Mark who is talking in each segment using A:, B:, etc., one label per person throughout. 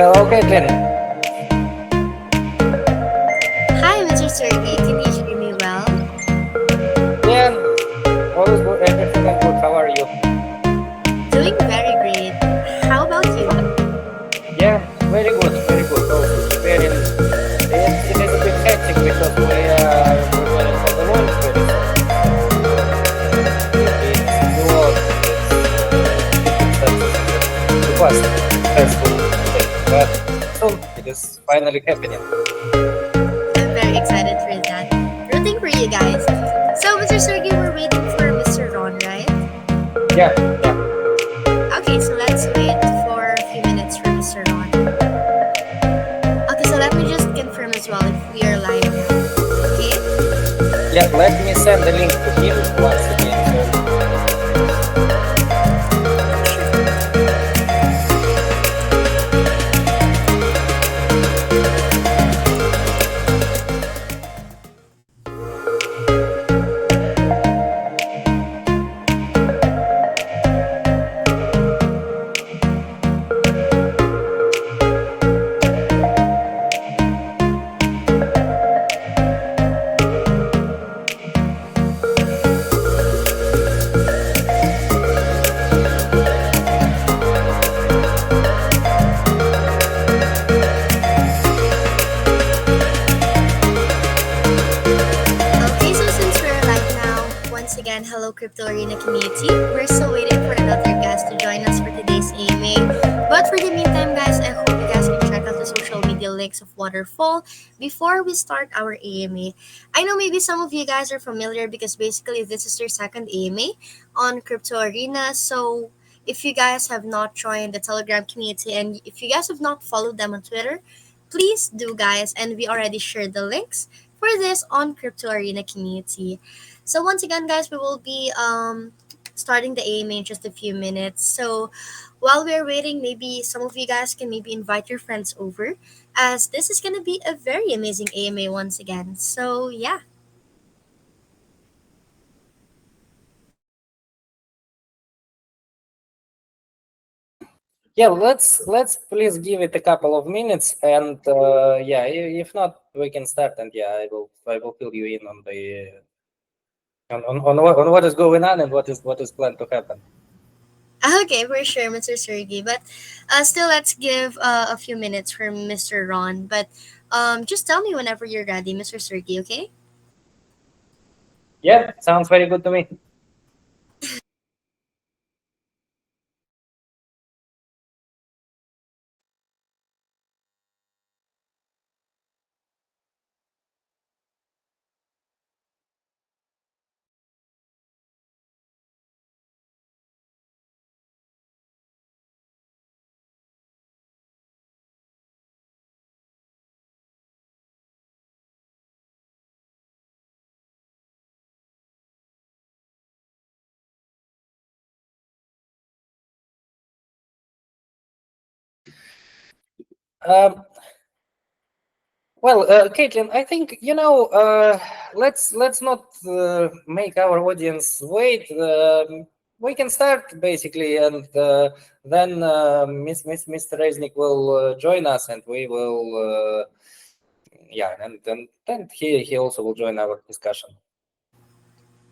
A: Hello, Caitlin.
B: Hi, Mr. Sergey. Can you hear me well?
A: Yeah, always good. Everything is good. How are you?
B: Doing very great. How about you?
A: Yeah, very good, very good. Also preparing. It is a bit hectic because we were for the launch very soon. So being secure, it's it was stressful thing, but soon it is finally happening.
B: I'm very excited for that. Rooting for you guys. So, Mr. Sergey, we're waiting for Mr. Ron, right?
A: Yeah, yeah,
B: Okay, so let's wait for a few minutes for Mr. Ron. Okay, so let me just confirm as well if we are live now. Okay?
A: yeah. Let me send the link to him once again. So
B: Okay, so since we're live now, once again, hello Crypto Arena community. We're still waiting for another guest to join us for today's AMA. But for the meantime, guys, I hope you guys can check out the social media links of Waterfall before we start our AMA. I know maybe some of you guys are familiar because basically this is their second AMA on Crypto Arena. So if you guys have not joined the Telegram community and if you guys have not followed them on Twitter, please do, guys. And we already shared the links for this on Crypto Arena community. So once again, guys, we will be starting the AMA in just a few minutes. So while we're waiting, maybe some of you guys can maybe invite your friends over, as this is gonna be a very amazing AMA once again. So yeah.
A: yeah, let's please give it a couple of minutes, and yeah, if not, we can start, and yeah, I will fill you in on the on what is going on and what is planned to happen.
B: Okay, for sure, Mr. Sergey. But still, let's give a few minutes for Mr. Ron. But just tell me whenever you're ready, Mr. Sergey. Okay.
A: Yeah, sounds very good to me. Um, well, Caitlin, I think let's not make our audience wait. We can start basically, and then Mr. Resnick will join us, and we will yeah, and then he also will join our discussion.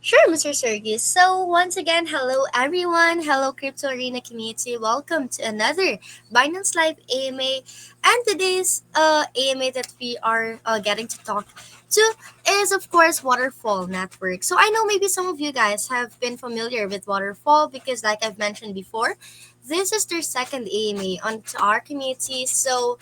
B: Sure, Mr. Sergey. So, once again, hello everyone. Hello, Crypto Arena community. Welcome to another Binance Live AMA. And today's AMA that we are getting to talk to is, of course, Waterfall Network. So, I know maybe some of you guys have been familiar with Waterfall because, like I've mentioned before, this is their second AMA onto our community. So,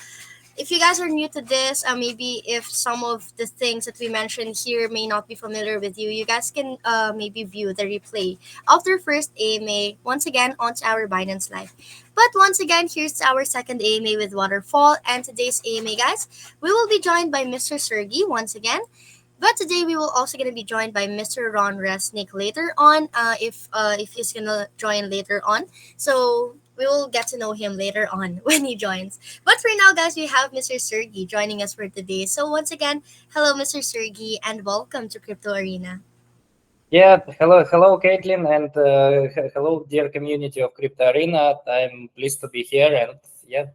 B: if you guys are new to this, maybe if some of the things that we mentioned here may not be familiar with you, you guys can maybe view the replay of their first AMA once again onto our Binance Live. But once again, here's our second AMA with Waterfall, and today's AMA, guys, we will be joined by Mr. Sergey once again. But today we will also gonna be joined by Mr. Ron Resnick later on, if he's gonna join later on. So we will get to know him later on when he joins. But for now, guys, we have Mr. Sergey joining us for today. So once again, hello, Mr. Sergey, and welcome to Crypto Arena.
A: Yeah, hello, Caitlin, and hello, dear community of Crypto Arena. I'm pleased to be here, and yeah,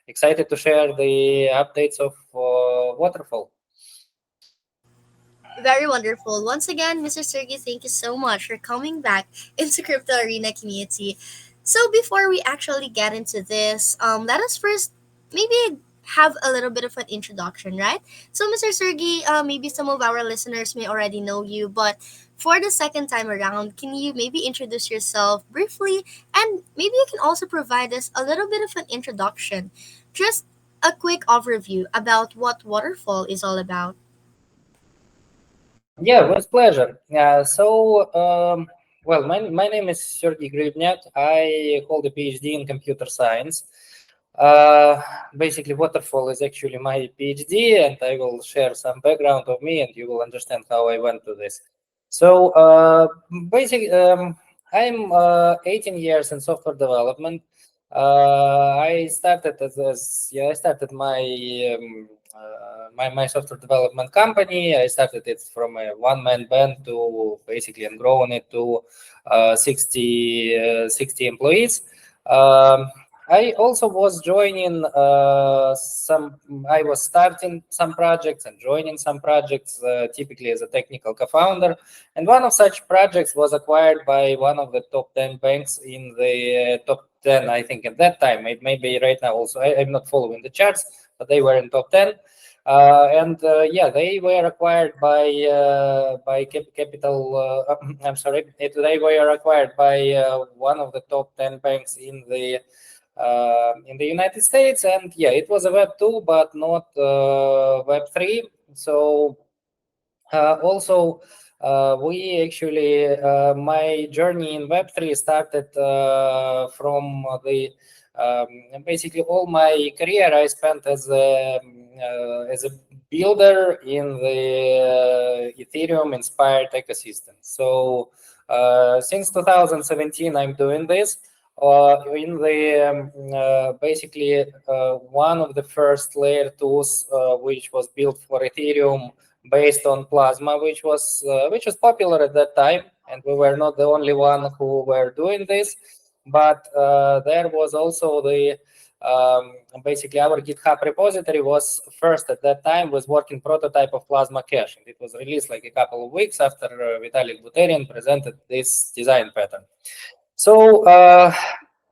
A: excited to share the updates of Waterfall.
B: Very wonderful. Once again, Mr. Sergey, thank you so much for coming back into Crypto Arena community. So before we actually get into this, let us first maybe have a little bit of an introduction, right? So, Mr. Sergey, maybe some of our listeners may already know you, but for the second time around, can you maybe introduce yourself briefly, and maybe you can also provide us a little bit of an introduction, just a quick overview about what Waterfall is all about.
A: Yeah, with pleasure. Well, my name is Sergii Grybniak. I hold a PhD in computer science. Basically, Waterfall is actually my PhD, and I will share some background of me, and you will understand how I went to this. So, basically, I'm 18 years in software development. I started I started my software development company. I started it from a one-man band to basically and grown it to 60 employees. I also was joining I was starting some projects and joining some projects, typically as a technical co-founder. And one of such projects was acquired by one of the top 10 banks in the top 10, I think, at that time. Maybe right now also. I'm not following the charts, but they were in top 10. Yeah, they were acquired by Capital. I'm sorry, they were acquired by one of the top 10 banks in the United States. And yeah, it was a Web 2, but not Web 3. So also, we actually, my journey in Web3 started from basically all my career I spent as a builder in the Ethereum inspired ecosystem. So since 2017, I'm doing this. In the basically one of the first layer tools which was built for Ethereum based on Plasma, which was popular at that time, and we were not the only one who were doing this. But there was also the basically our GitHub repository was first at that time with working prototype of Plasma Cache, and it was released like a couple of weeks after Vitalik Buterin presented this design pattern. So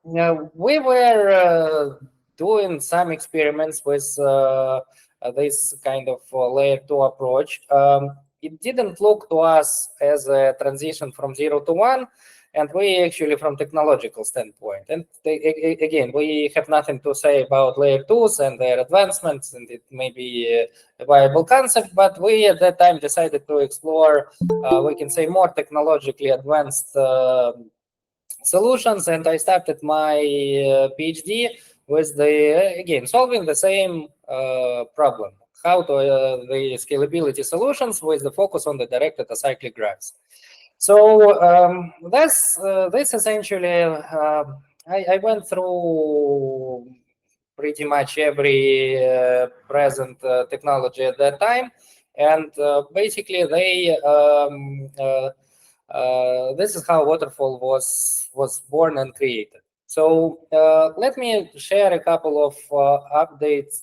A: we were doing some experiments with this kind of layer 2 approach. It didn't look to us as a transition from 0 to 1, and we actually from technological standpoint. And again, we have nothing to say about layer 2s and their advancements, and it may be a viable concept, but we at that time decided to explore, we can say, more technologically advanced solutions. And I started my PhD with again solving the same problem: how to the scalability solutions with the focus on the directed acyclic graphs. So this essentially I went through pretty much every present technology at that time, and basically this is how Waterfall was born and created. So let me share a couple of updates.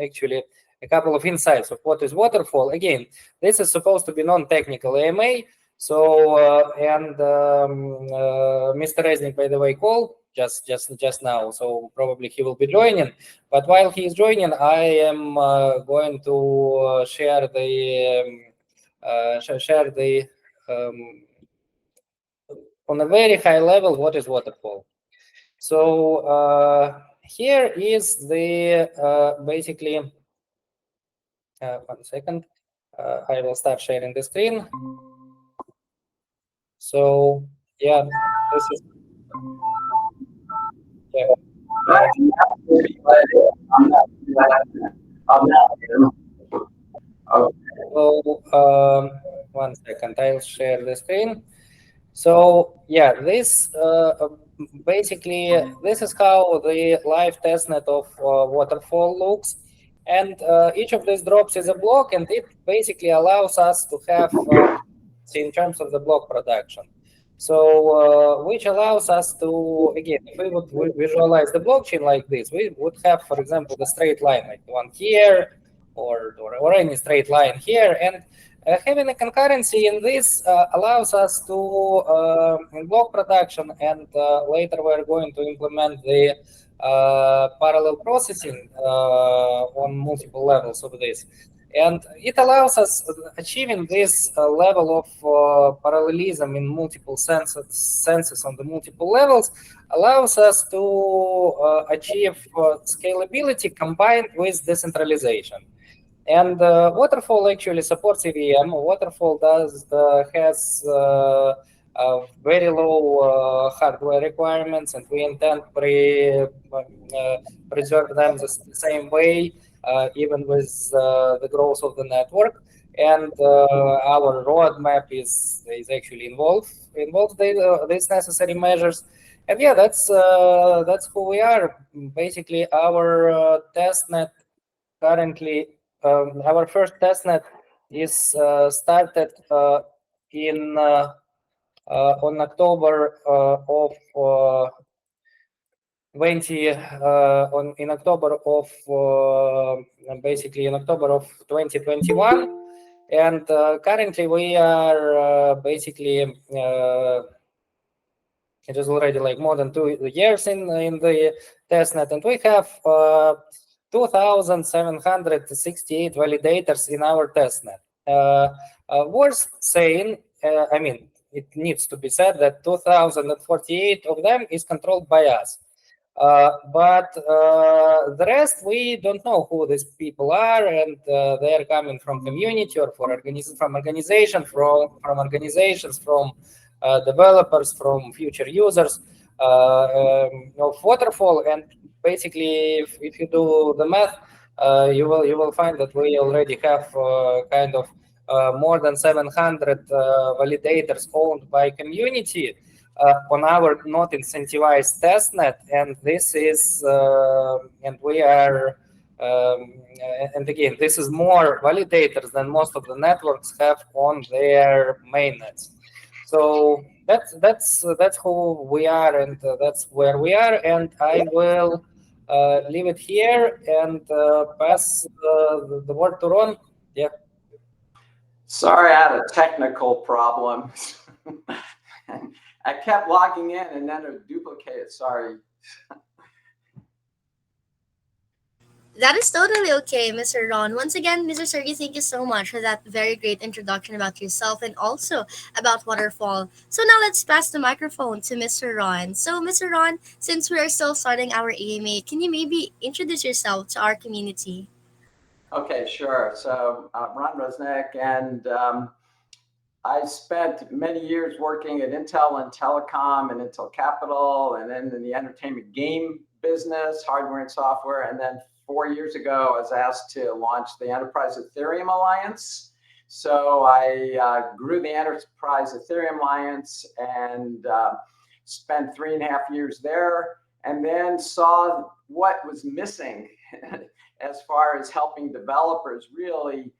A: Actually, a couple of insights of what is Waterfall. Again, this is supposed to be non-technical AMA. So Mr. Resnick, by the way, called just now. So probably he will be joining. But while he is joining, I am going to share the on a very high level what is Waterfall. So here is the basically 1 second. I will start sharing the screen. So yeah, this is so 1 second, I'll share the screen. So yeah, this basically this is how the live testnet of Waterfall looks, and each of these drops is a block, and it basically allows us to have in terms of the block production. So, which allows us to, again, if we would visualize the blockchain like this, we would have, for example, the straight line, like one here, or any straight line here. And having a concurrency in this allows us to, in block production, and later we're going to implement the parallel processing on multiple levels of this. And it allows us achieving this level of parallelism in multiple senses on the multiple levels allows us to achieve scalability combined with decentralization. And Waterfall actually supports EVM. Waterfall has very low hardware requirements, and we intend preserve them the same way, even with the growth of the network. And our roadmap is actually involves these necessary measures. And yeah, that's who we are. Basically, our testnet currently, our first testnet is started in on October of 20 on in October of basically in October of 2021, and currently we are basically it is already like more than 2 years in the testnet, and we have 2,768 validators in our testnet. Worth saying, I mean, it needs to be said that 2,048 of them is controlled by us. But the rest, we don't know who these people are, and they are coming from community or from organization, from organizations, from developers, from future users of Waterfall. And basically, if you do the math, you will find that we already have kind of more than 700 validators owned by community on our not incentivized testnet, and this is and we are and again, this is more validators than most of the networks have on their mainnets. So that's who we are, and that's where we are. And I will leave it here and pass the word to Ron. Yeah.
C: Sorry, I had a technical problem. I kept logging in and then it duplicated. Sorry.
B: That is totally okay, Mr. Ron. Once again, Mr. Sergey, thank you so much for that very great introduction about yourself and also about Waterfall. So now let's pass the microphone to Mr. Ron. So, Mr. Ron, since we are still starting our AMA, can you maybe introduce yourself to our community?
C: Okay, sure. So Ron Resnick, and I spent many years working at Intel and Telecom and Intel Capital, and then in the entertainment game business, hardware and software. And then 4 years ago, I was asked to launch the Enterprise Ethereum Alliance. So I grew the Enterprise Ethereum Alliance and spent 3.5 years there, and then saw what was missing as far as helping developers really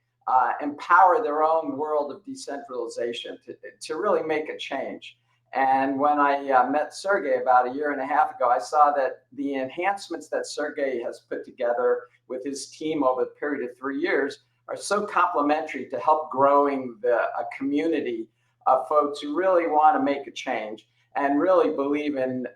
C: empower their own world of decentralization to really make a change. And when I met Sergei about 1.5 years ago, I saw that the enhancements that Sergei has put together with his team over the period of 3 years are so complementary to help growing a community of folks who really want to make a change and really believe in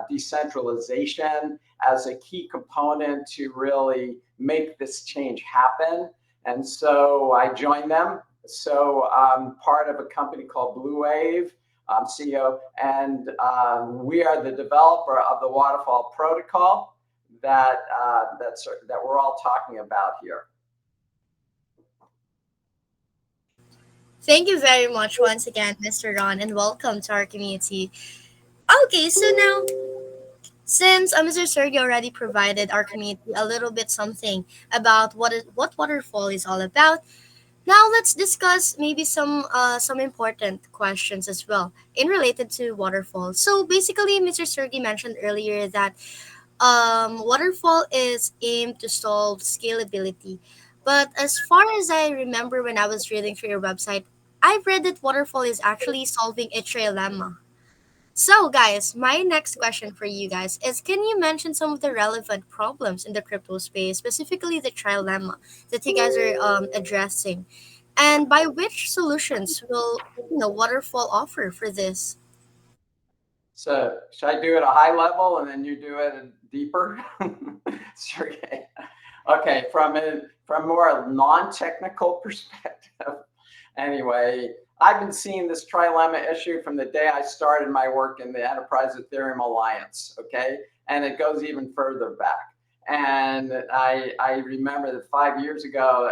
C: decentralization as a key component to really make this change happen. And so I joined them. So I'm part of a company called Blue Wave. I'm CEO, and we are the developer of the Waterfall protocol that we're all talking about here.
B: Thank you very much once again, Mr. Ron, and welcome to our community. Okay, so now, since Mr. Sergey already provided our community a little bit something about what Waterfall is all about, now let's discuss maybe some important questions as well in related to Waterfall. So basically, Mr. Sergey mentioned earlier that Waterfall is aimed to solve scalability. But as far as I remember when I was reading through your website, I've read that Waterfall is actually solving a trilemma. So, guys, my next question for you guys is, can you mention some of the relevant problems in the crypto space, specifically the trilemma that you guys are addressing? And by which solutions will Waterfall offer for this?
C: So should I do it at a high level and then you do it deeper? Sergey. Okay, from more non-technical perspective. Anyway, I've been seeing this trilemma issue from the day I started my work in the Enterprise Ethereum Alliance, okay? And it goes even further back. And I remember that 5 years ago,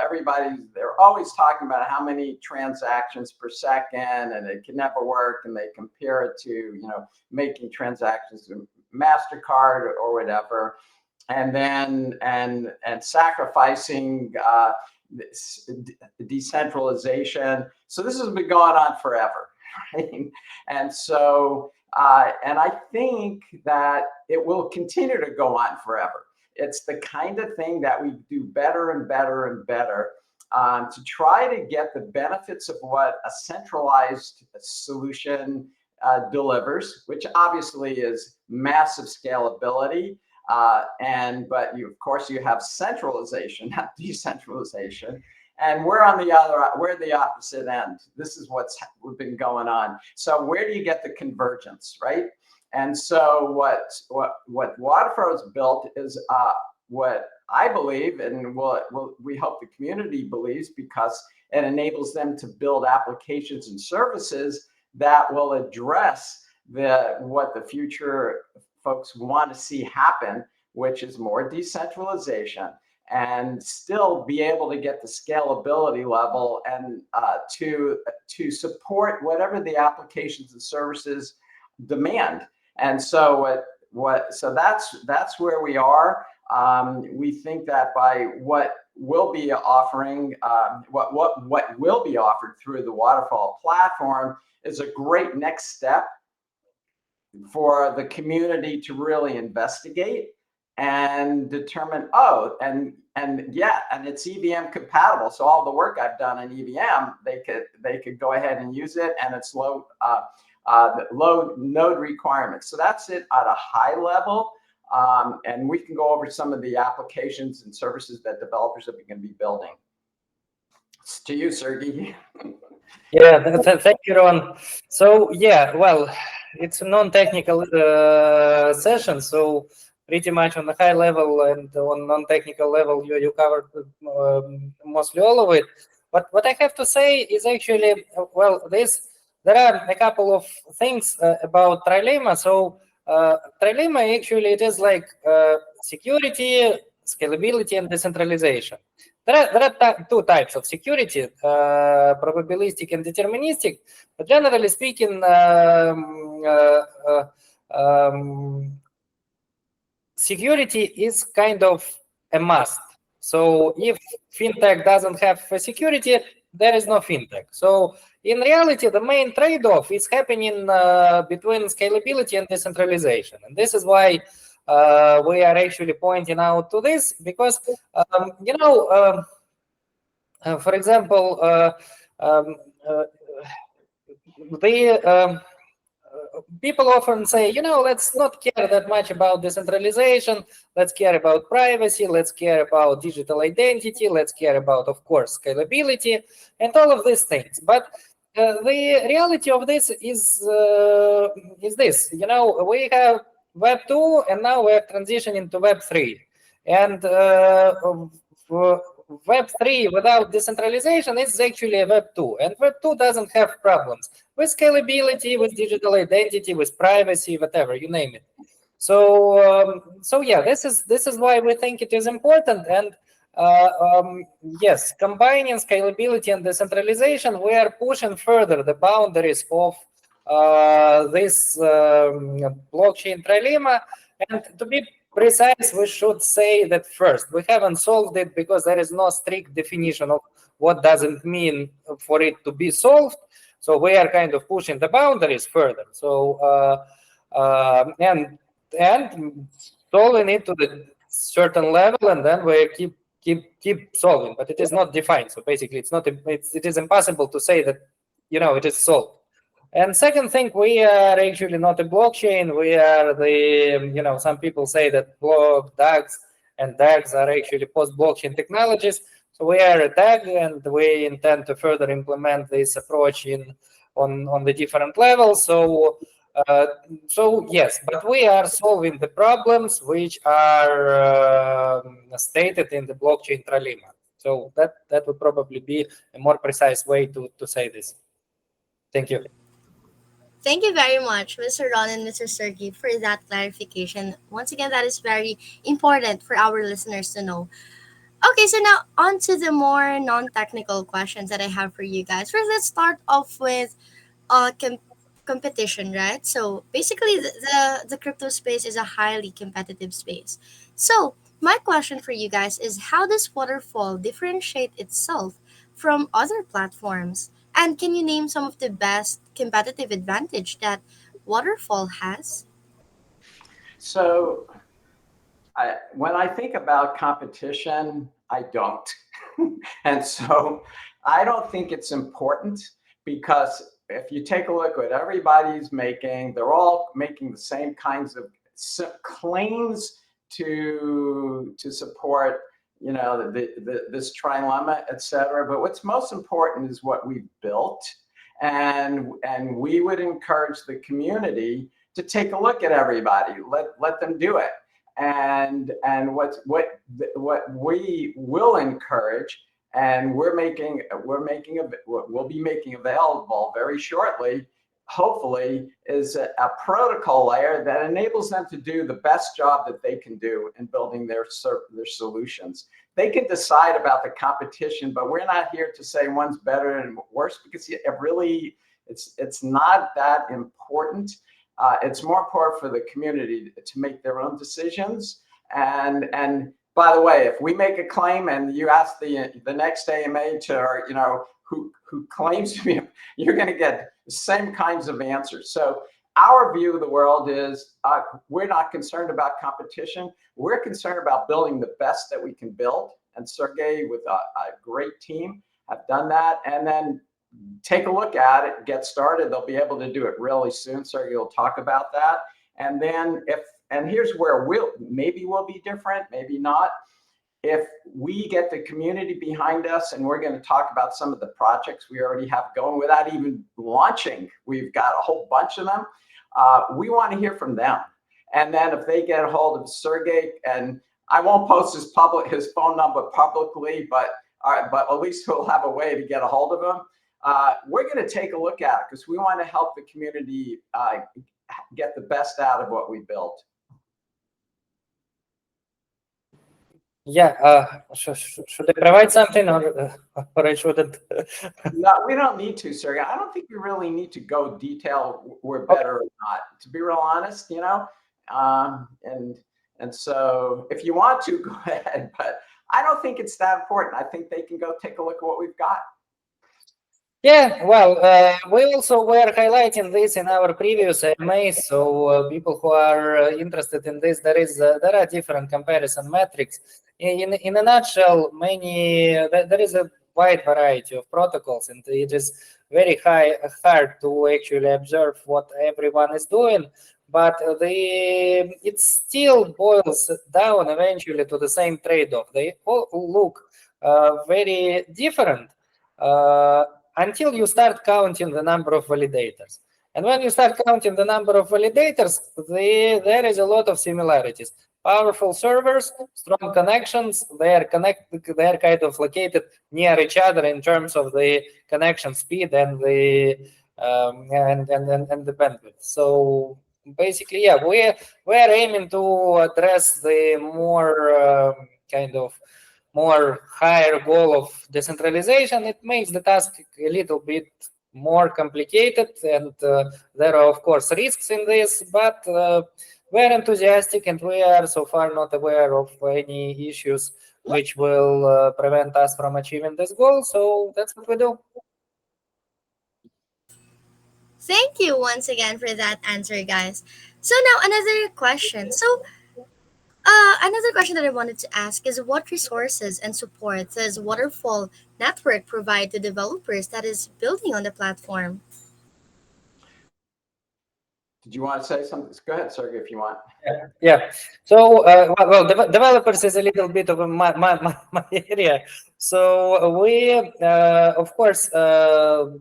C: they're always talking about how many transactions per second, and it can never work, and they compare it to, making transactions with MasterCard or whatever, and then and sacrificing decentralization. So this has been going on forever, right? And so, and I think that it will continue to go on forever. It's the kind of thing that we do better and better and better to try to get the benefits of what a centralized solution delivers, which obviously is massive scalability. But of course you have centralization, not decentralization. And we're the opposite end. This is what's been going on. So where do you get the convergence, right? And so what Waterfall has built is what I believe, and we hope the community believes, because it enables them to build applications and services that will address what the future folks want to see happen, which is more decentralization, and still be able to get the scalability level and to support whatever the applications and services demand. And so so that's where we are. We think that by what will be offering, what will be offered through the Waterfall platform is a great next step for the community to really investigate and determine, and it's EVM compatible. So all the work I've done in EVM, they could go ahead and use it, and it's low node requirements. So that's it at a high level. And we can go over some of the applications and services that developers are going to be building. It's to you, Sergei.
A: Yeah, thank you, Ron. So yeah, well, it's a non-technical session, so pretty much on the high level and on non-technical level, you covered mostly all of it. But what I have to say is actually, well, there are a couple of things about trilemma. So trilemma, actually, it is like security, scalability, and decentralization. There are two types of security, probabilistic and deterministic. But generally speaking, security is kind of a must. So if fintech doesn't have security, there is no fintech. So in reality, the main trade-off is happening between scalability and decentralization. And this is why we are actually pointing out to this, because, for example, people often say, let's not care that much about decentralization. Let's care about privacy. Let's care about digital identity. Let's care about, of course, scalability and all of these things. But the reality of this is this. We have Web 2, and now we're transitioning to Web 3. And Web 3 without decentralization is actually a Web 2. And Web 2 doesn't have problems with scalability, with digital identity, with privacy, whatever, you name it. So yeah, this is why we think it is important. And yes, combining scalability and decentralization, we are pushing further the boundaries of this blockchain trilemma. And to be precise, we should say that first, we haven't solved it because there is no strict definition of what does it mean for it to be solved. So we are kind of pushing the boundaries further. So and solving it to the certain level, and then we keep solving. But it is not defined. So basically, it is impossible to say that it is solved. And second thing, we are actually not a blockchain. We are some people say that DAGs and DAGs are actually post-blockchain technologies. So we are a DAG, and we intend to further implement this approach on the different levels. So yes, but we are solving the problems which are stated in the blockchain trilemma. So that would probably be a more precise way to say this. Thank you.
B: Thank you very much, Mr. Ron and Mr. Sergey, for that clarification. Once again, that is very important for our listeners to know. Okay, so now on to the more non-technical questions that I have for you guys. First, let's start off with competition, right? So basically, the crypto space is a highly competitive space. So my question for you guys is, how does Waterfall differentiate itself from other platforms? And can you name some of the best competitive advantage that Waterfall has?
C: So when I think about competition, I don't. And so I don't think it's important, because if you take a look at what everybody's making, they're all making the same kinds of claims to support, this trilemma, et cetera. But what's most important is what we've built. And we would encourage the community to take a look at everybody, let them do it. And what we will encourage, and we'll be making available very shortly, hopefully, is a protocol layer that enables them to do the best job that they can do in building their solutions. They can decide about the competition, but we're not here to say one's better and worse, because it's not that important. It's more important for the community to make their own decisions. And by the way, if we make a claim and you ask the next AMA who claims to be, you're going to get the same kinds of answers. So our view of the world is we're not concerned about competition. We're concerned about building the best that we can build. And Sergei, with a great team, have done that. And then take a look at it, get started. They'll be able to do it really soon. Sergei will talk about that. And then here's where we'll be different, maybe not. If we get the community behind us, and we're going to talk about some of the projects we already have going without even launching, we've got a whole bunch of them. We want to hear from them. And then if they get a hold of Sergei, and I won't post his phone number publicly, but at least we'll have a way to get a hold of him. We're going to take a look at it, because we want to help the community get the best out of what we built.
A: Yeah, should I provide something, or I shouldn't?
C: No, we don't need to, Sergey. I don't think we really need to go detail we're better or not, to be real honest, and so if you want to, go ahead, but I don't think it's that important. I think they can go take a look at what we've got.
A: Yeah, well, we also were highlighting this in our previous AMAs. So people who are interested in this, there are different comparison metrics. In a nutshell, there is a wide variety of protocols, and it is very hard to actually observe what everyone is doing. But it still boils down eventually to the same trade-off. They all look very different. Until you start counting the number of validators. And when you start counting the number of validators, there is a lot of similarities. Powerful servers, strong connections, they are kind of located near each other in terms of the connection speed and the bandwidth. So basically, yeah, we are aiming to address the more more higher goal of decentralization. It makes the task a little bit more complicated, and there are, of course, risks in this, but we're enthusiastic, and we are so far not aware of any issues which will prevent us from achieving this goal. So that's what we do.
B: Thank you once again for that answer, guys. So now another question. So Another question that I wanted to ask is what resources and support does Waterfall Network provide to developers that is building on the platform?
C: Did you want to say something? Go ahead, Sergei, if you want.
A: Yeah. So, developers is a little bit of my area. So we, of course,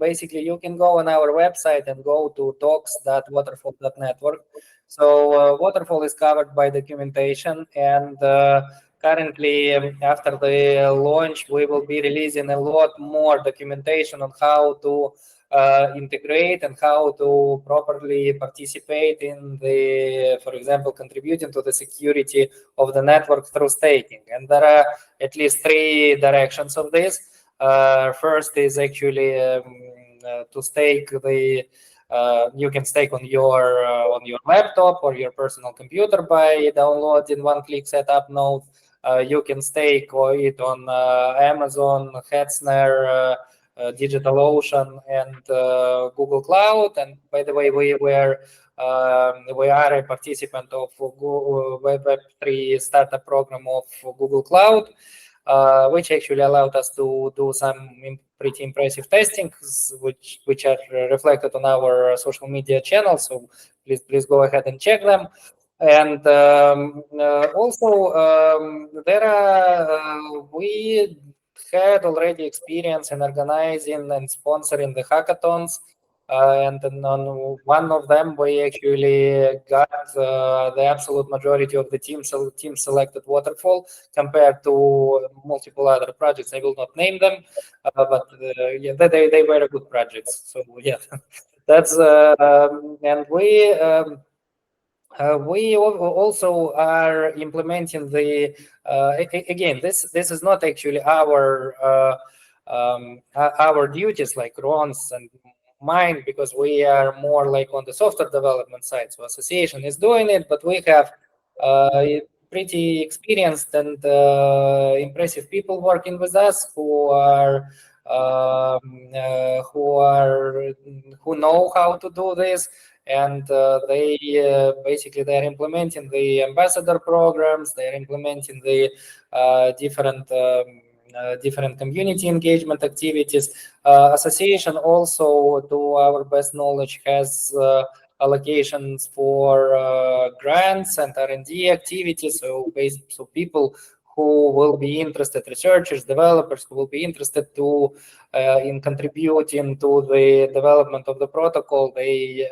A: basically you can go on our website and go to talks.waterfall.network. So Waterfall is covered by documentation, and currently, after the launch, we will be releasing a lot more documentation on how to integrate and how to properly participate in the, for example, contributing to the security of the network through staking. And there are at least three directions of this. First is actually to stake the you can stake on your laptop or your personal computer by downloading one-click setup node. You can stake it on Amazon, Hetzner, DigitalOcean, and Google Cloud. And by the way, we are a participant of Google Web3 startup program of Google Cloud, which actually allowed us to do some pretty impressive testing, which are reflected on our social media channels. So please go ahead and check them. And also we had already experience in organizing and sponsoring the hackathons. And then on one of them, we actually got the absolute majority of the team. So team selected Waterfall compared to multiple other projects. I will not name them, but yeah, they were good projects. So yeah, that's and we also are implementing the again. This is not actually our duties like Ron's and mine, because we are more like on the software development side. So association is doing it, but we have pretty experienced and impressive people working with us who know how to do this. And they basically they're implementing the ambassador programs. They're implementing the different community engagement activities. Association also, to our best knowledge, has allocations for grants and R&D activities. So people who will be interested, researchers, developers who will be interested in contributing to the development of the protocol, they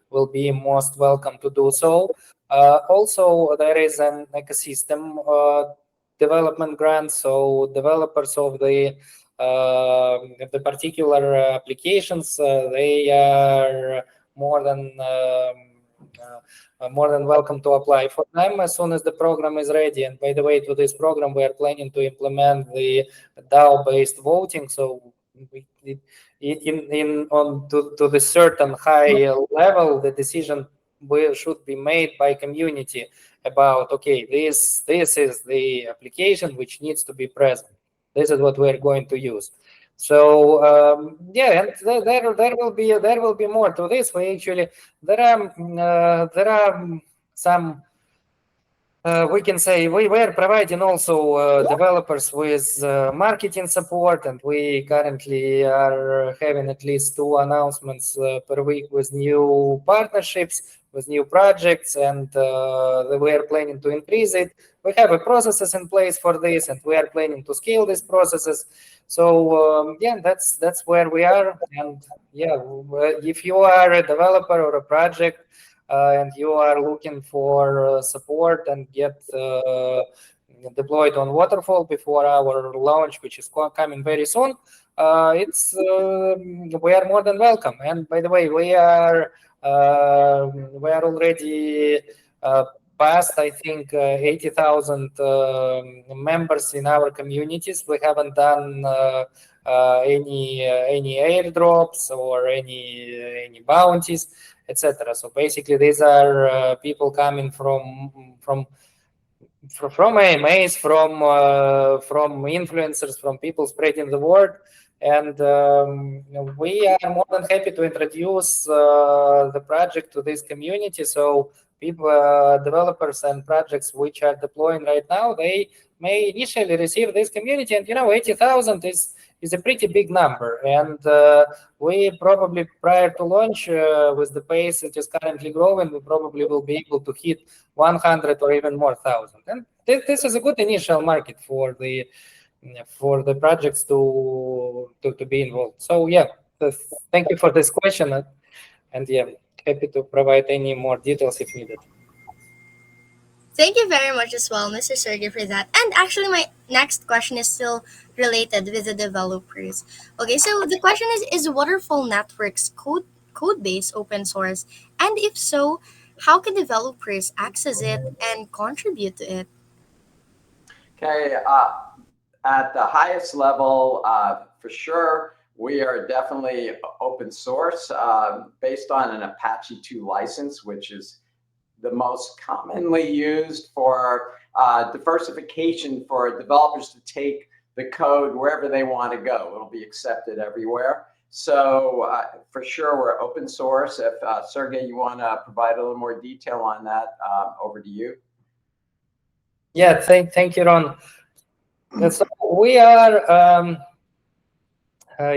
A: will be most welcome to do so. Also, there is an ecosystem development grant. So developers of the particular applications, they are more than welcome to apply for them as soon as the program is ready. And by the way, to this program, we are planning to implement the DAO-based voting. So to the certain high level, the decision should be made by community about, okay, this is the application which needs to be present. This is what we're going to use. So yeah, and there will be more to this. We actually there are some. We can say we were providing also developers with marketing support, and we currently are having at least 2 announcements per week with new partnerships, with new projects, and we are planning to increase it. We have processes in place for this, and we are planning to scale these processes. So yeah, that's where we are. And yeah, if you are a developer or a project, and you are looking for support and get deployed on Waterfall before our launch, which is coming very soon, we are more than welcome. And by the way, we are already past, I think, 80,000 members in our communities. We haven't done any airdrops or any bounties, etc. So basically, these are people coming from AMAs, from influencers, from people spreading the word. And we are more than happy to introduce the project to this community. So people, developers and projects which are deploying right now, they may initially receive this community, and 80,000 is a pretty big number, and we probably, prior to launch, with the pace it is currently growing, we probably will be able to hit 100 or even more thousand, and this is a good initial market for the projects to be involved. So yeah, thank you for this question, and yeah, happy to provide any more details if needed.
B: Thank you very much as well, Mr. Sergey, for that. And actually, my next question is still related with the developers. Okay, so the question is Waterfall Network's code base open source? And if so, how can developers access it and contribute to it?
C: Okay, at the highest level, for sure, we are definitely open source based on an Apache 2 license, which is the most commonly used for diversification for developers to take the code wherever they want to go. It'll be accepted everywhere. So for sure, we're open source. If Sergey, you want to provide a little more detail on that, over to you.
A: Yeah, thank you, Ron. So we are,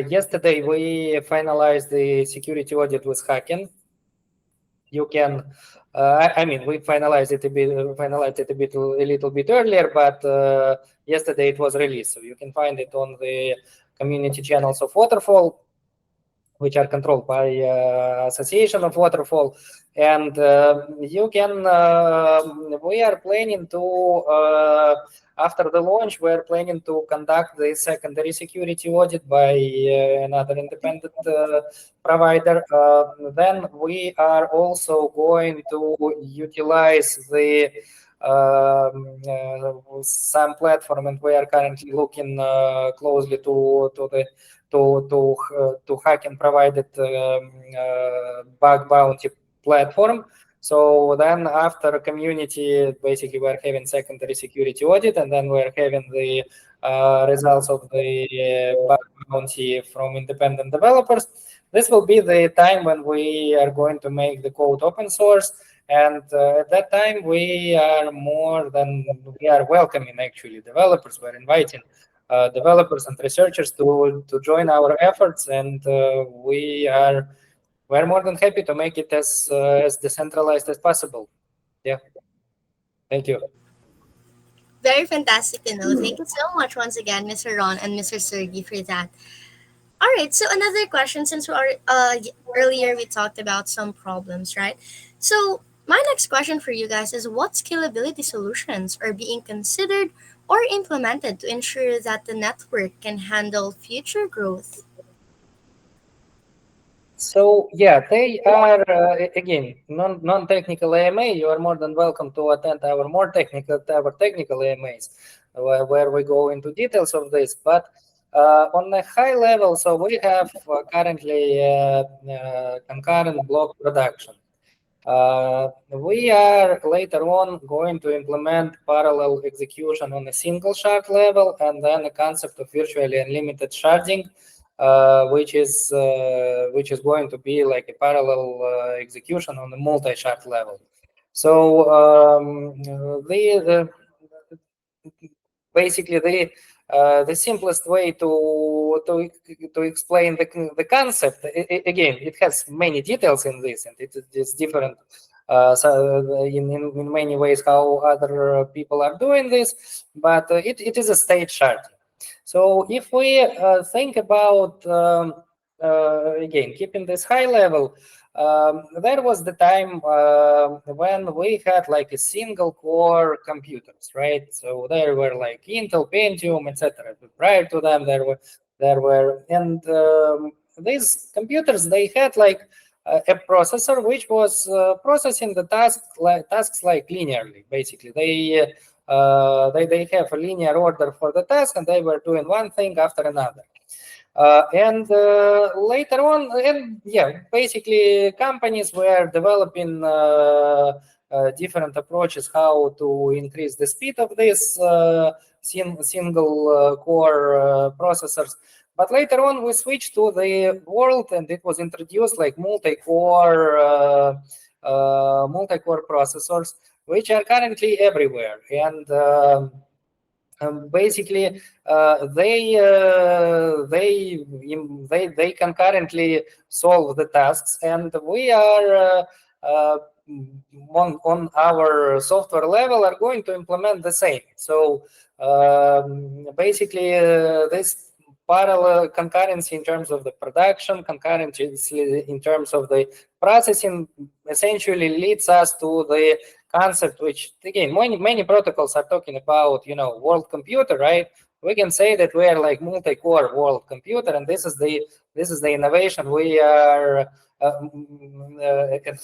A: yesterday we finalized the security audit with Hacking. You can, I mean, we finalized it a little bit earlier, but yesterday it was released. So you can find it on the community channels of Waterfall, which are controlled by Association of Waterfall, and you can. We are planning to, after the launch, we are planning to conduct the secondary security audit by another independent provider. Then we are also going to utilize the some platform, and we are currently looking closely to Hacking provided bug bounty platform. So then after community, basically we're having secondary security audit, and then we're having the results of the bug bounty from independent developers. This will be the time when we are going to make the code open source. And at that time, we are welcoming actually developers. We're inviting developers and researchers to join our efforts, and we're more than happy to make it as decentralized as possible. Yeah, thank you.
B: Very fantastic to know. Thank you so much once again, Mr. Ron and Mr. Sergey, for that. All right, so another question, since we are earlier we talked about some problems, right? So my next question for you guys is, what scalability solutions are being considered or implemented to ensure that the network can handle future growth?
A: So yeah, they are again non-technical AMA. You are more than welcome to attend our technical AMAs, where we go into details of this. But on a high level, so we have currently concurrent block production. We are later on going to implement parallel execution on a single shard level, and then a concept of virtually unlimited sharding, which is going to be like a parallel execution on the multi-shard level. So basically the simplest way to explain the concept, again, it has many details in this, and it is different so in many ways how other people are doing this, but it is a state sharding. So if we think about, again, keeping this high level, there was the time when we had like a single core computers, right? So there were like Intel, Pentium, etc. Prior to them, there were, and these computers, they had like a processor which was processing the tasks like linearly. Basically, they have a linear order for the task, and they were doing one thing after another. And later on, and yeah, basically companies were developing different approaches how to increase the speed of this single core processors. But later on, we switched to the world, and it was introduced like multi-core multi-core processors, which are currently everywhere. And basically, they concurrently solve the tasks, and we are on our software level are going to implement the same. So basically, this parallel concurrency in terms of the production, concurrency in terms of the processing, essentially leads us to the concept, which again many protocols are talking about, world computer, right? We can say that we are like multi-core world computer, and this is the innovation. We are a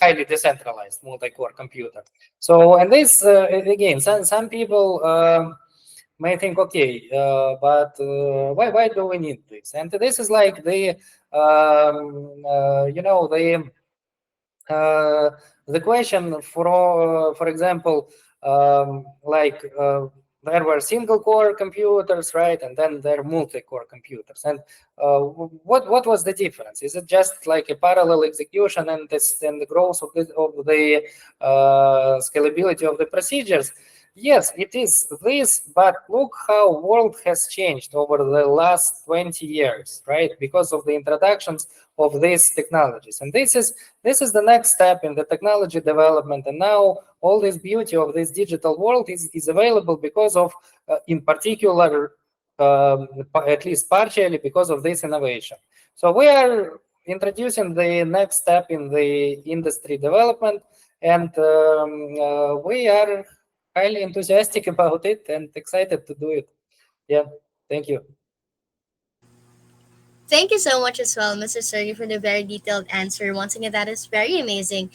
A: highly decentralized multi-core computer. So, and this again, some people may think, okay, but why do we need this? And this is like the the question for example, there were single core computers, right? And then there are multi-core computers. And what was the difference? Is it just like a parallel execution and the growth of the scalability of the procedures? Yes, it is this, but look how world has changed over the last 20 years, right? Because of the introductions of these technologies. And this is the next step in the technology development. And now all this beauty of this digital world is available because of, in particular, at least partially because of this innovation. So we are introducing the next step in the industry development, and we are highly enthusiastic about it and excited to do it. Yeah, thank you.
B: Thank you so much as well, Mr. Sergey, for the very detailed answer. Once again, that is very amazing.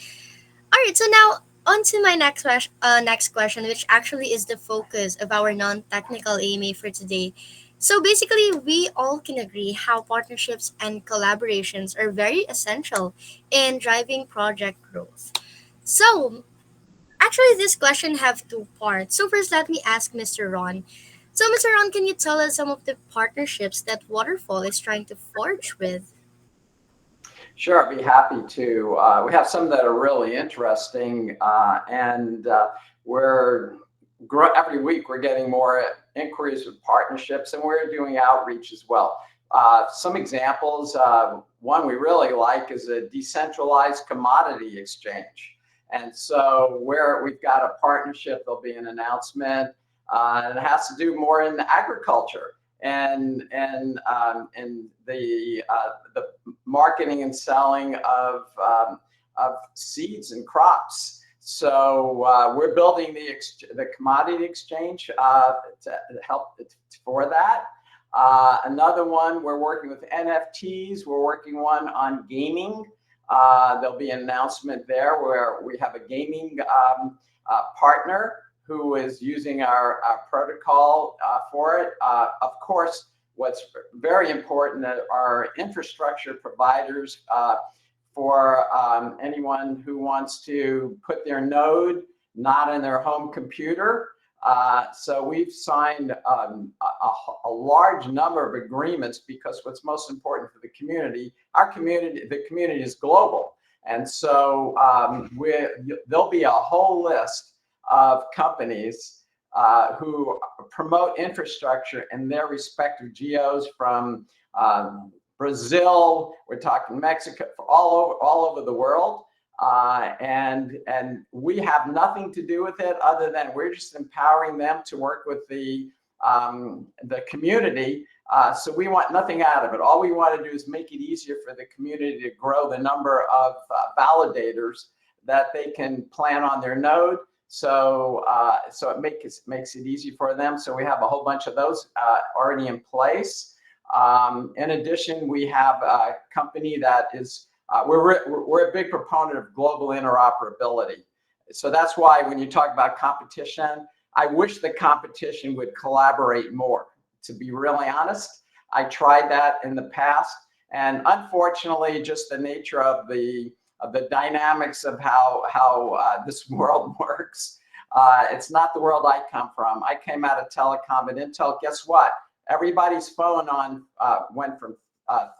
B: All right, so now on to my next question, which actually is the focus of our non-technical AMA for today. So basically, we all can agree how partnerships and collaborations are very essential in driving project growth. So actually, this question have two parts. So first, let me ask Mr. Ron. So Mr. Ron, can you tell us some of the partnerships that Waterfall is trying to forge with?
C: Sure, I'd be happy to. We have some that are really interesting, and every week we're getting more inquiries with partnerships, and we're doing outreach as well. Some examples, one we really like is a decentralized commodity exchange. And so we've got a partnership, there'll be an announcement, and it has to do more in agriculture and the marketing and selling of seeds and crops. So we're building the commodity exchange to help for that. Another one, we're working with NFTs. We're working one on gaming. There'll be an announcement there where we have a gaming partner who is using our protocol for it. Of course, what's very important are infrastructure providers for anyone who wants to put their node not in their home computer. So we've signed a large number of agreements because what's most important for the community is global. And so there'll be a whole list of companies who promote infrastructure in their respective geos, from Brazil, we're talking Mexico, all over the world. And we have nothing to do with it other than we're just empowering them to work with the community. So we want nothing out of it. All we want to do is make it easier for the community to grow the number of validators that they can plan on their node. So it makes it easy for them. So we have a whole bunch of those already in place. In addition, we have a company that is we're a big proponent of global interoperability. So that's why when you talk about competition, I wish the competition would collaborate more. To be really honest, I tried that in the past, and unfortunately, just the nature of the dynamics of how this world works. It's not the world I come from. I came out of telecom and Intel. Guess what? Everybody's phone went from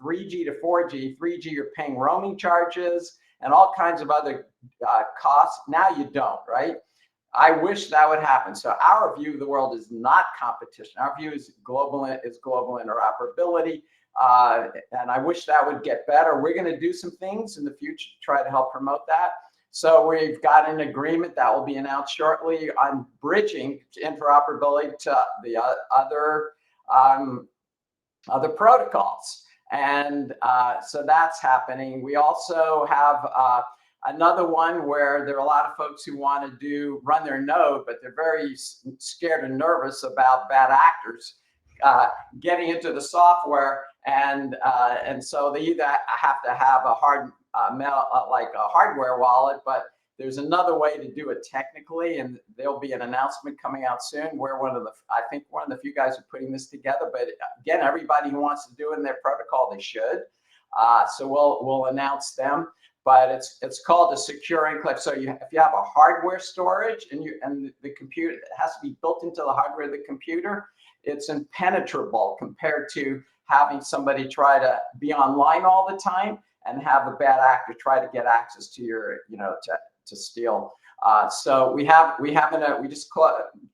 C: 3G to 4G. 3G, you're paying roaming charges, and all kinds of other costs. Now you don't, right? I wish that would happen. So our view of the world is not competition. Our view is global interoperability. And I wish that would get better. We're going to do some things in the future to try to help promote that. So we've got an agreement that will be announced shortly on bridging interoperability to the other protocols. And so that's happening. We also have another one where there are a lot of folks who want to run their node, but they're very scared and nervous about bad actors getting into the software, and so they either have to have a like a hardware wallet, but there's another way to do it technically, and there'll be an announcement coming out soon. We're I think one of the few guys who are putting this together, but again, everybody who wants to do it in their protocol, they should. So we'll announce them. But it's called a secure enclave. So if you have a hardware storage and the computer, it has to be built into the hardware of the computer, it's impenetrable compared to having somebody try to be online all the time and have a bad actor try to get access to your, to steal. So we just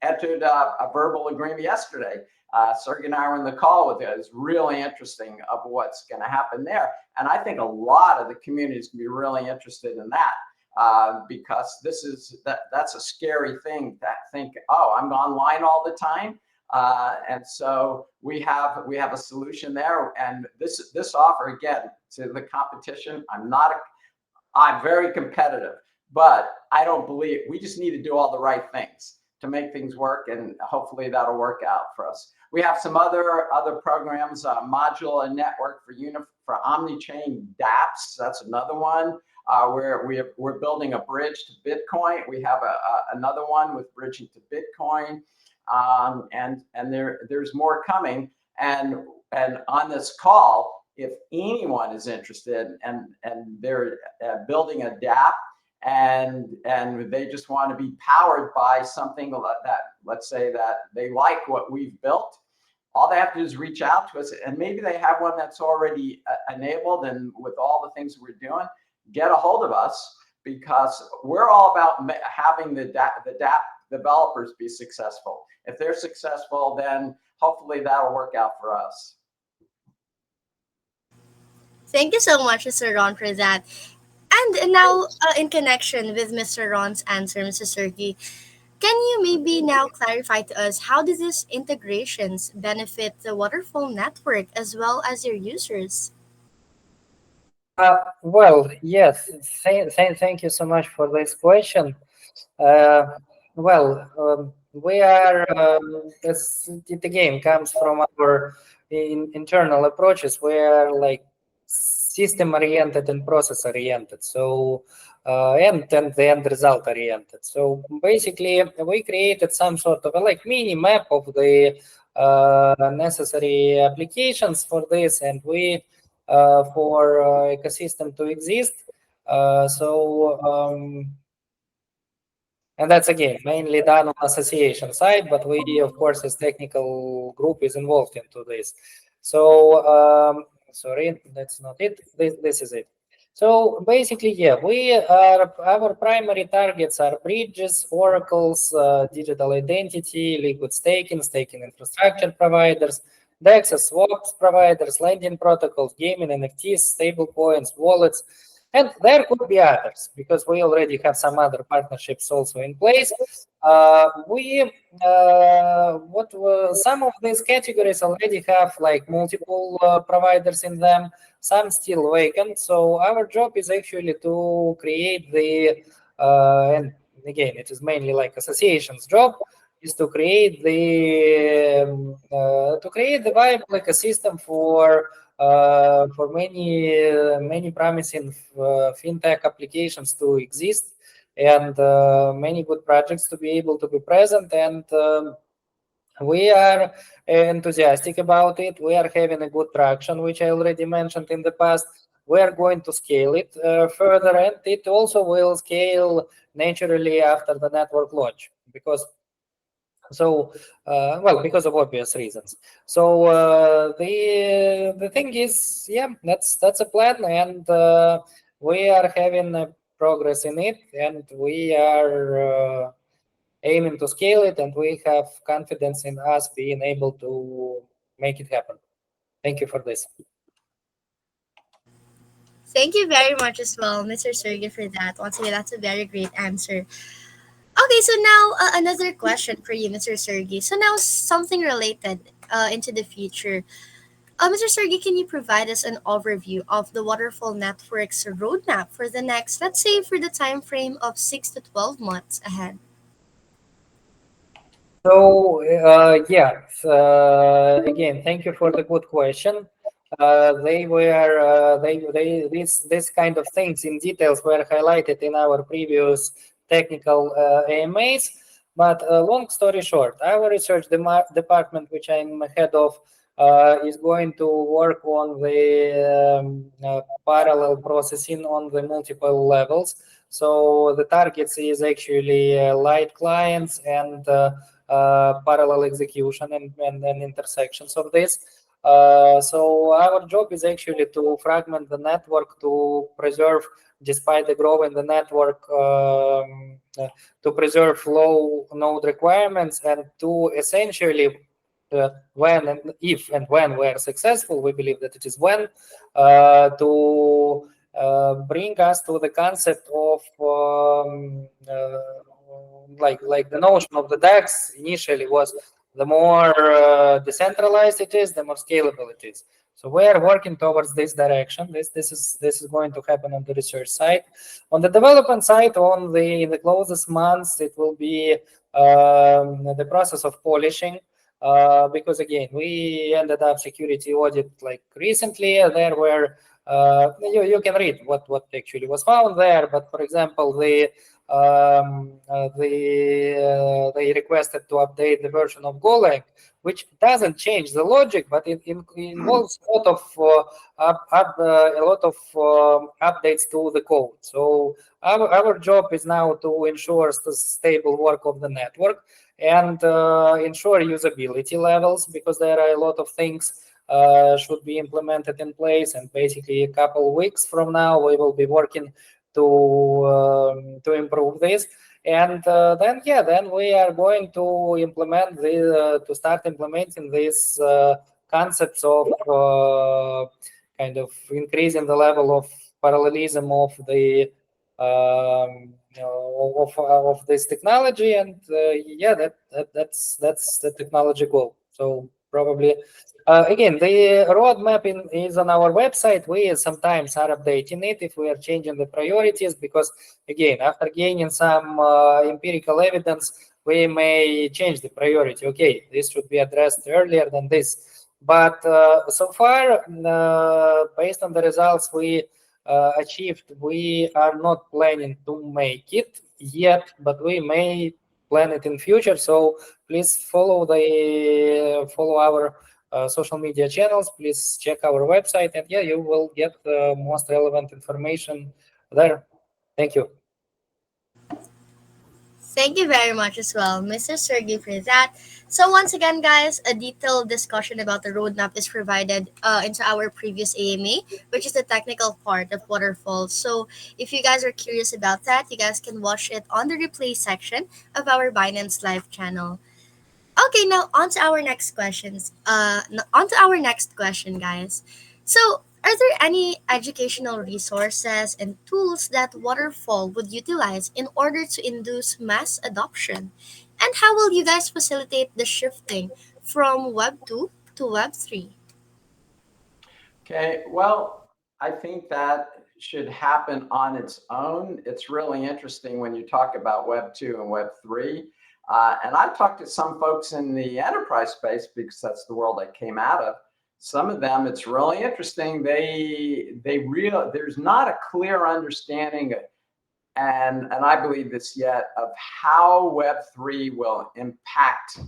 C: entered a verbal agreement yesterday. Sergei and I were in the call with it. It's really interesting of what's going to happen there. And I think a lot of the community is going to be really interested in that because that's a scary thing to think, oh, I'm online all the time. And so we have a solution there. And this offer, again, to the competition, I'm very competitive, but I don't believe we just need to do all the right things to make things work, and hopefully that'll work out for us. We have some other programs, modular network for omni-chain dApps. That's another one where we're building a bridge to Bitcoin. We have another one with bridging to Bitcoin, and there's more coming. And on this call, if anyone is interested and they're building a dApp, and they just want to be powered by something that, let's say that they like what we've built, all they have to do is reach out to us, and maybe they have one that's already enabled, and with all the things we're doing, get a hold of us, because we're all about having the dApp developers be successful. If they're successful, then hopefully that'll work out for us.
B: Thank you so much, Mr. Ron, for that. And now, in connection with Mr. Ron's answer, Mr. Sergei, can you maybe now clarify to us how do these integrations benefit the Waterfall network as well as your users?
A: Well, yes. Thank you so much for this question. We are. It again comes from our internal approaches. We are like system-oriented and process-oriented, so and the end result-oriented. So basically, we created some sort of a like mini map of the necessary applications for this, and we for ecosystem to exist. And that's again mainly done on association side, but we, of course, as technical group is involved into this. So sorry, that's not it. This is it. So basically, yeah, our primary targets are bridges, oracles, digital identity, liquid staking infrastructure providers, DEX, swaps providers, lending protocols, gaming, NFTs, stablecoins, wallets. And there could be others, because we already have some other partnerships also in place. Some of these categories already have like multiple providers in them, some still vacant. So our job is actually to create and again, it is mainly like association's job, is to create the viable ecosystem for many promising fintech applications to exist, and many good projects to be able to be present. And we are enthusiastic about it. We are having a good traction, which I already mentioned in the past. We are going to scale it further, and it also will scale naturally after the network launch, because of obvious reasons. So the thing is, yeah, that's a plan, and we are having progress in it, and we are aiming to scale it, and we have confidence in us being able to make it happen. Thank you for this.
B: Thank you very much as well, Mr. Sergey, for that. Once again, that's a very great answer. Okay, so now another question for you, Mr. Sergey. So now something related into the future. Mr. Sergey, can you provide us an overview of the Waterfall Network's roadmap for the next, let's say, for the time frame of 6 to 12 months ahead?
A: So again, thank you for the good question. This kind of things in details were highlighted in our previous technical AMAs. But long story short, our research department, which I'm head of, is going to work on the parallel processing on the multiple levels. So the targets is actually light clients and parallel execution and intersections of this. So our job is actually to fragment the network, to preserve, despite the growth in the network, to preserve low node requirements, and to essentially, when and if and when we are successful, we believe that it is when, to bring us to the concept of like the notion of the DAX initially was, the more decentralized it is, the more scalable it is. So we are working towards this direction. This is going to happen on the research side. On the development side, in the closest months, it will be the process of polishing. Because again, we ended up security audit like recently. There were you can read what actually was found there. But for example, they requested to update the version of Golang, which doesn't change the logic, but it involves a lot of updates to the code. So our job is now to ensure the stable work of the network and ensure usability levels, because there are a lot of things should be implemented in place. And basically, a couple of weeks from now, we will be working to improve this. And then we are going to implement to start implementing these concepts of kind of increasing the level of parallelism of the of this technology. And that's the technology goal. So probably again, the roadmap is on our website. We sometimes are updating it if we are changing the priorities, because again, after gaining some empirical evidence, we may change the priority. Okay, this should be addressed earlier than this. But so far, based on the results we achieved, we are not planning to make it yet, but we may plan it in future. So please follow our social media channels. Please check our website, and you will get the most relevant information there. Thank you.
B: Thank you very much as well, Mr. Sergey, for that. So once again, guys, a detailed discussion about the roadmap is provided into our previous AMA, which is the technical part of Waterfall. So if you guys are curious about that, you guys can watch it on the replay section of our Binance Live channel. Okay, now on to our next questions. On to our next question, guys. So, are there any educational resources and tools that Waterfall would utilize in order to induce mass adoption? And how will you guys facilitate the shifting from Web 2 to Web 3?
C: Okay, well, I think that should happen on its own. It's really interesting when you talk about Web 2 and Web 3. And I've talked to some folks in the enterprise space, because that's the world I came out of. Some of them, it's really interesting. There's not a clear understanding, and I believe this yet, of how Web 3 will impact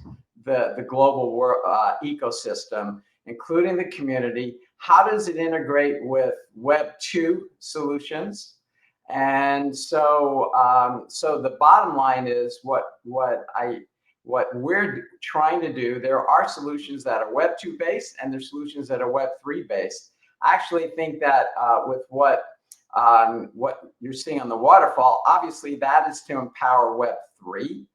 C: the global ecosystem, including the community. How does it integrate with Web 2 solutions? And so, so the bottom line is what we're trying to do. There are solutions that are Web 2 based, and there's solutions that are Web 3 based. I actually think that with what what you're seeing on the waterfall, obviously that is to empower Web3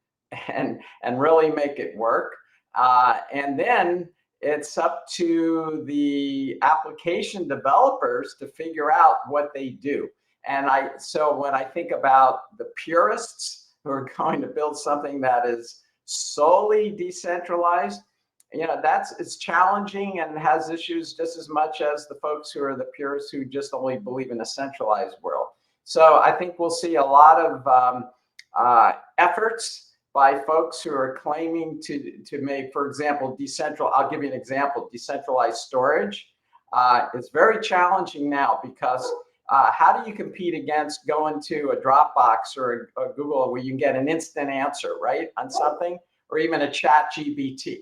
C: and really make it work. And then it's up to the application developers to figure out what they do. And so when I think about the purists who are going to build something that is solely decentralized, it's challenging and has issues just as much as the folks who are the purists who just only believe in a centralized world. So I think we'll see a lot of efforts by folks who are claiming to make, for example, I'll give you an example, decentralized storage. It's very challenging now because how do you compete against going to a Dropbox or a Google where you can get an instant answer, right, on something, or even a ChatGPT?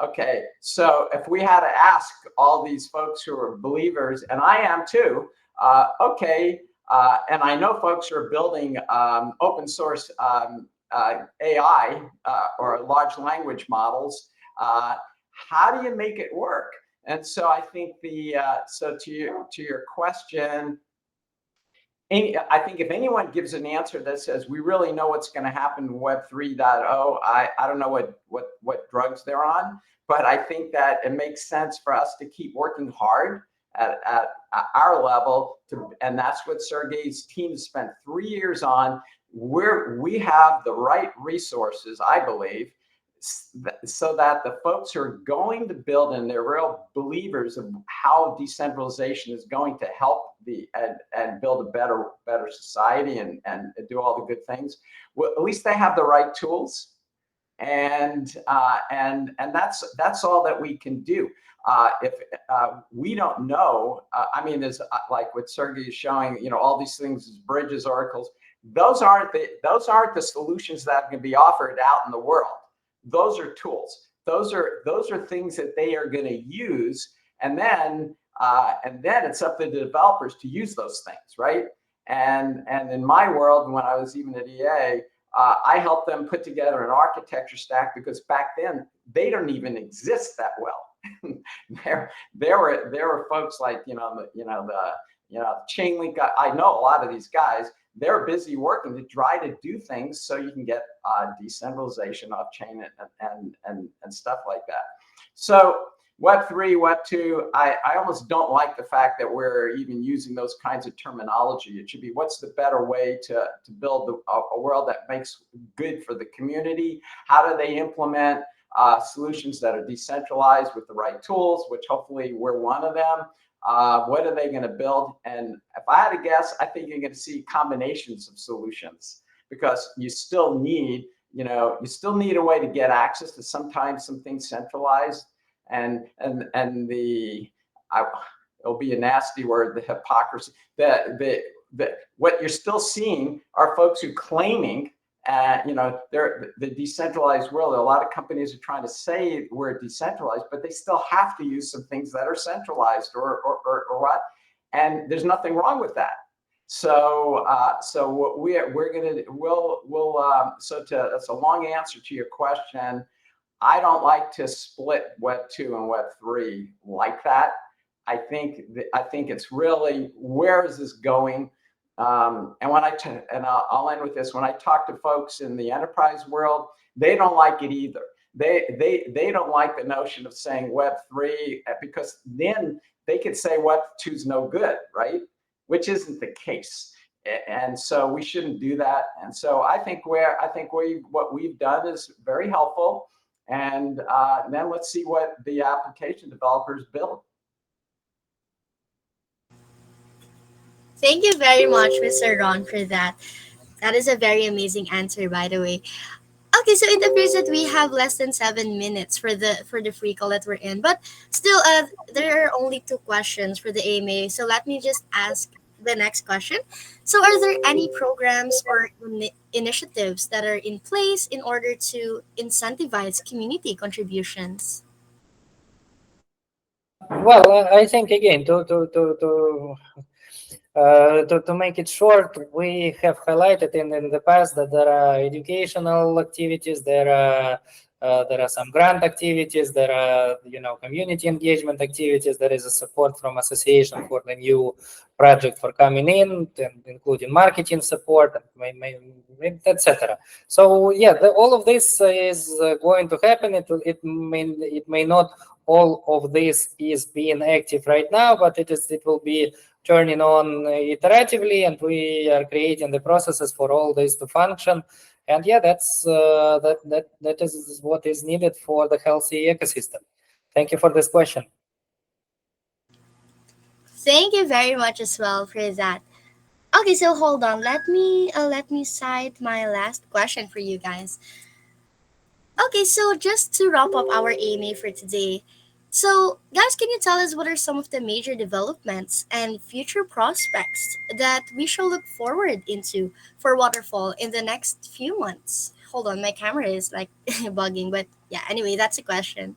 C: Okay, so if we had to ask all these folks who are believers, and I am too, and I know folks who are building open source AI or large language models, how do you make it work? And so I think so to your question, I think if anyone gives an answer that says we really know what's going to happen in Web 3.0, I don't know what drugs they're on, but I think that it makes sense for us to keep working hard at our level, and that's what Sergei's team spent 3 years on. We have the right resources, I believe, so that the folks who are going to build, and they're real believers of how decentralization is going to help and build a better society and do all the good things, well, at least they have the right tools, and that's all that we can do. If we don't know, I mean, there's like what Sergei is showing, all these things, bridges, oracles. Those aren't the solutions that can be offered out in the world. Those are tools. Those are things that they are going to use, and then it's up to the developers to use those things, right? And in my world, when I was even at EA, I helped them put together an architecture stack, because back then they don't even exist that well. there were folks like the chain link. I know a lot of these guys. They're busy working to try to do things so you can get decentralization off chain and stuff like that. So Web3, Web2, I almost don't like the fact that we're even using those kinds of terminology. It should be, what's the better way to build a world that makes good for the community? How do they implement solutions that are decentralized with the right tools, which hopefully we're one of them? What are they going to build? And if I had to guess, I think you're going to see combinations of solutions, because you still need, a way to get access to sometimes something centralized, and it'll be a nasty word, the hypocrisy. What you're still seeing are folks who claiming, they're the decentralized world. A lot of companies are trying to say we're decentralized, but they still have to use some things that are centralized or what. And there's nothing wrong with that. So what we're gonna that's a long answer to your question. I don't like to split Web 2 and Web 3 like that. I think it's really, where is this going? And I'll end with this. When I talk to folks in the enterprise world, they don't like it either. They don't like the notion of saying Web 3, because then they could say Web 2 is no good, right? Which isn't the case. And so we shouldn't do that. And so I think what we've done is very helpful. And then let's see what the application developers build.
B: Thank you very much, Mr. Ron, for that. That is a very amazing answer, by the way. Okay, so it appears that we have less than 7 minutes for the free call that we're in, but still, there are only 2 questions for the AMA. So let me just ask the next question. So, are there any programs or initiatives that are in place in order to incentivize community contributions?
A: Well, I think again to make it short, we have highlighted in the past that there are educational activities, there are There are some grant activities. There are community engagement activities. There is a support from association for the new project for coming in, and including marketing support, and etc. So yeah, all of this is going to happen. It may not all of this is being active right now, but it will be turning on iteratively, and we are creating the processes for all this to function. And yeah, that is what is needed for the healthy ecosystem. Thank you for this question.
B: Thank you very much as well for that. Okay, so hold on. Let me cite my last question for you guys. Okay, so just to wrap up our AMA for today. So, guys, can you tell us what are some of the major developments and future prospects that we shall look forward into for Waterfall in the next few months? Hold on, my camera is like bugging, but yeah, anyway, that's a question.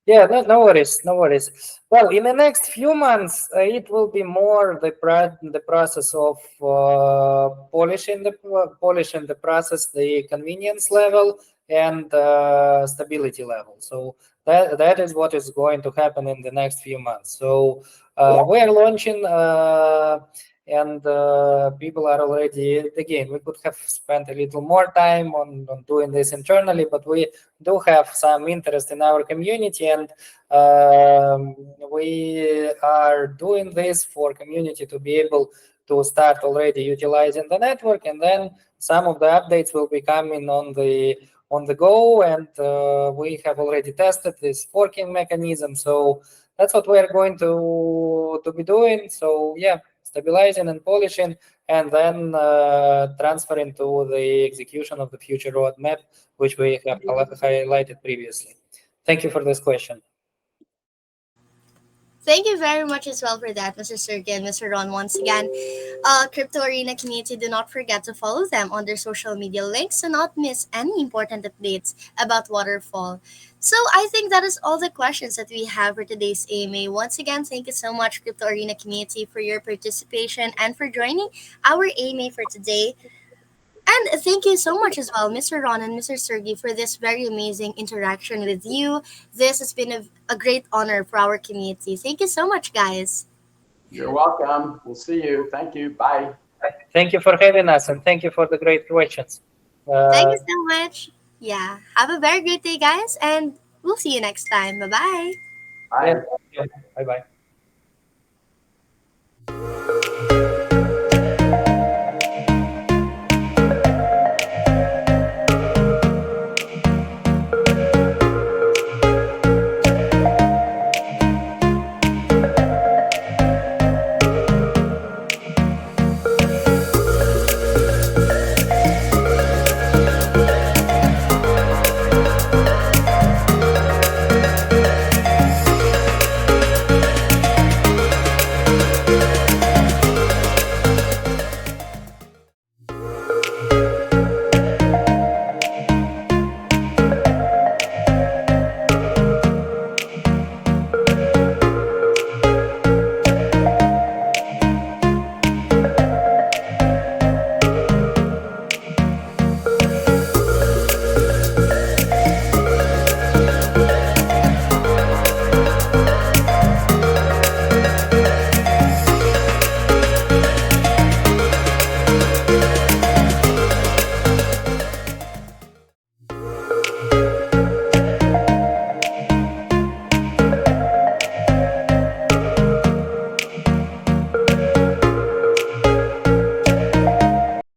A: Yeah, no worries, no worries. Well, in the next few months, it will be more the process of polishing the process, the convenience level and stability level. So that is what is going to happen in the next few months. So we are launching. And people are already, again, we could have spent a little more time on doing this internally, but we do have some interest in our community, and we are doing this for community to be able to start already utilizing the network, and then some of the updates will be coming on the go, and we have already tested this forking mechanism. So that's what we are going to be doing. So yeah, stabilizing and polishing, and then transferring to the execution of the future roadmap, which we have highlighted previously. Thank you for this question.
B: Thank you very much as well for that, Mr. Sergey and Mr. Ron. Once again, Crypto Arena community, do not forget to follow them on their social media links to not miss any important updates about Waterfall. So I think that is all the questions that we have for today's AMA. Once again, thank you so much, Crypto Arena community, for your participation and for joining our AMA for today. And thank you so much as well, Mr. Ron and Mr. Sergey, for this very amazing interaction with you. This has been a great honor for our community. Thank you so much, guys.
C: You're welcome. We'll see you. Thank you. Bye.
A: Thank you for having us, and thank you for the great questions.
B: Thank you so much. Yeah. Have a very great day, guys, and we'll see you next time. Bye bye.
C: Bye.
A: Bye bye.